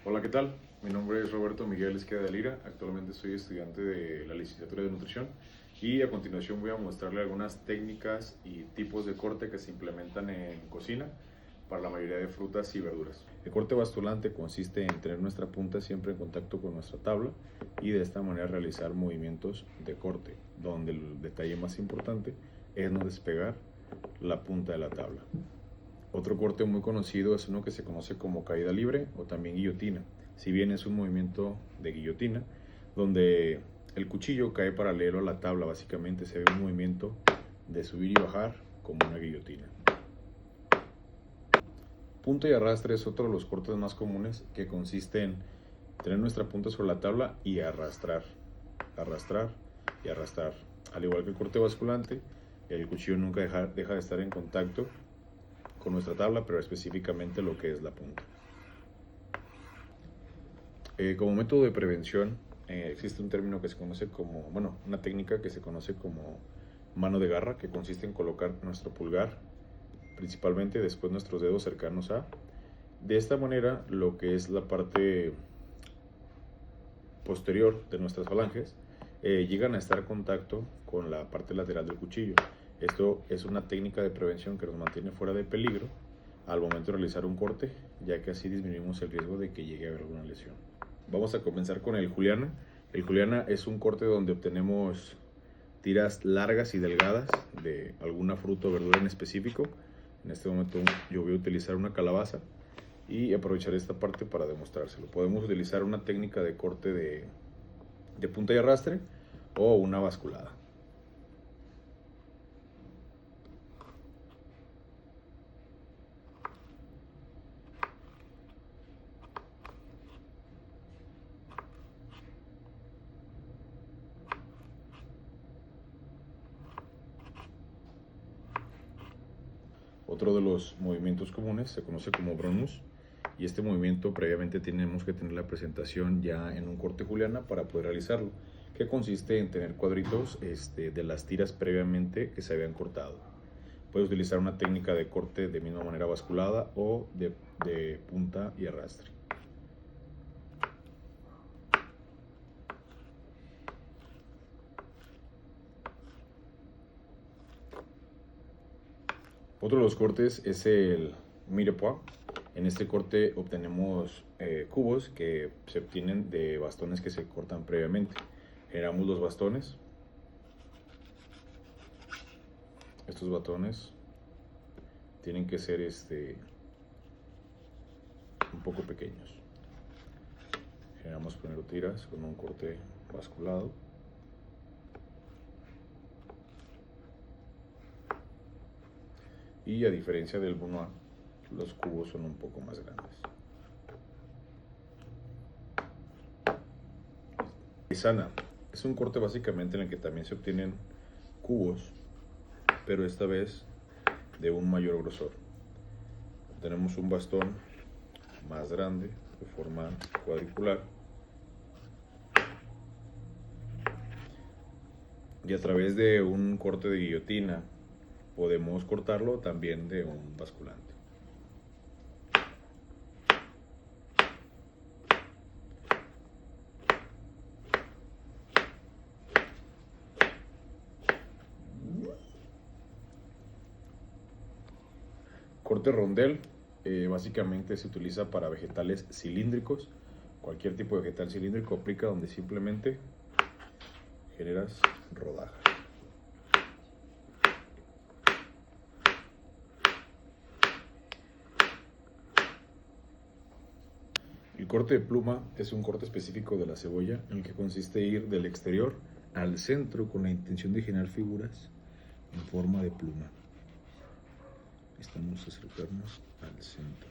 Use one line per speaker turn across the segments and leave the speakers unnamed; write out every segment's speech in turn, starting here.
Hola, ¿qué tal? Mi nombre es Roberto Miguel Esqueda de Lira. Actualmente soy estudiante de la licenciatura de nutrición y a continuación voy a mostrarle algunas técnicas y tipos de corte que se implementan en cocina para la mayoría de frutas y verduras. El corte bastulante consiste en tener nuestra punta siempre en contacto con nuestra tabla y de esta manera realizar movimientos de corte, donde el detalle más importante es no despegar la punta de la tabla. Otro corte muy conocido es uno que se conoce como caída libre o también guillotina. Si bien es un movimiento de guillotina, donde el cuchillo cae paralelo a la tabla, básicamente se ve un movimiento de subir y bajar como una guillotina. Punta y arrastre es otro de los cortes más comunes, que consiste en tener nuestra punta sobre la tabla y arrastrar, arrastrar y arrastrar. Al igual que el corte basculante, el cuchillo nunca deja de estar en contacto con nuestra tabla, pero específicamente lo que es la punta. Como método de prevención, existe un término que se conoce como, una técnica que se conoce como mano de garra, que consiste en colocar nuestro pulgar, principalmente después nuestros dedos cercanos a. De esta manera, lo que es la parte posterior de nuestras falanges llegan a estar en contacto con la parte lateral del cuchillo. Esto es una técnica de prevención que nos mantiene fuera de peligro al momento de realizar un corte, ya que así disminuimos el riesgo de que llegue a haber alguna lesión. Vamos a comenzar con el juliana. El juliana es un corte donde obtenemos tiras largas y delgadas de alguna fruta o verdura en específico. En este momento yo voy a utilizar una calabaza y aprovechar esta parte para demostrárselo. Podemos utilizar una técnica de corte de punta y arrastre o una basculada. Otro de los movimientos comunes se conoce como Bronus, y este movimiento previamente tenemos que tener la presentación ya en un corte juliana para poder realizarlo, que consiste en tener cuadritos de las tiras previamente que se habían cortado. Puedes utilizar una técnica de corte de misma manera basculada o de punta y arrastre. Otro de los cortes es el mirepoix. En este corte obtenemos cubos que se obtienen de bastones que se cortan previamente. Generamos los bastones. Estos bastones tienen que ser un poco pequeños. Generamos primero tiras con un corte basculado. Y a diferencia del Brunoise, los cubos son un poco más grandes. Paisana es un corte básicamente en el que también se obtienen cubos, pero esta vez de un mayor grosor. Tenemos un bastón más grande de forma cuadricular y a través de un corte de guillotina podemos cortarlo también de un basculante. Corte rondel básicamente se utiliza para vegetales cilíndricos. Cualquier tipo de vegetal cilíndrico aplica donde simplemente generas rodajas. El corte de pluma es un corte específico de la cebolla en el que consiste en ir del exterior al centro con la intención de generar figuras en forma de pluma. Estamos acercarnos al centro.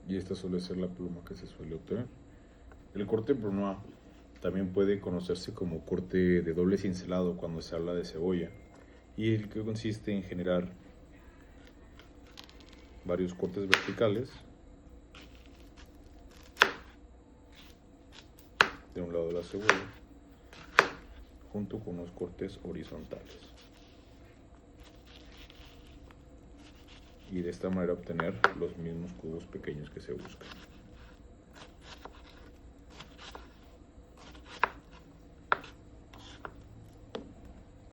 Y esta suele ser la pluma que se suele obtener. El corte brunoise también puede conocerse como corte de doble cincelado cuando se habla de cebolla, y el que consiste en generar varios cortes verticales de un lado de la cebolla junto con unos cortes horizontales, y de esta manera obtener los mismos cubos pequeños que se buscan.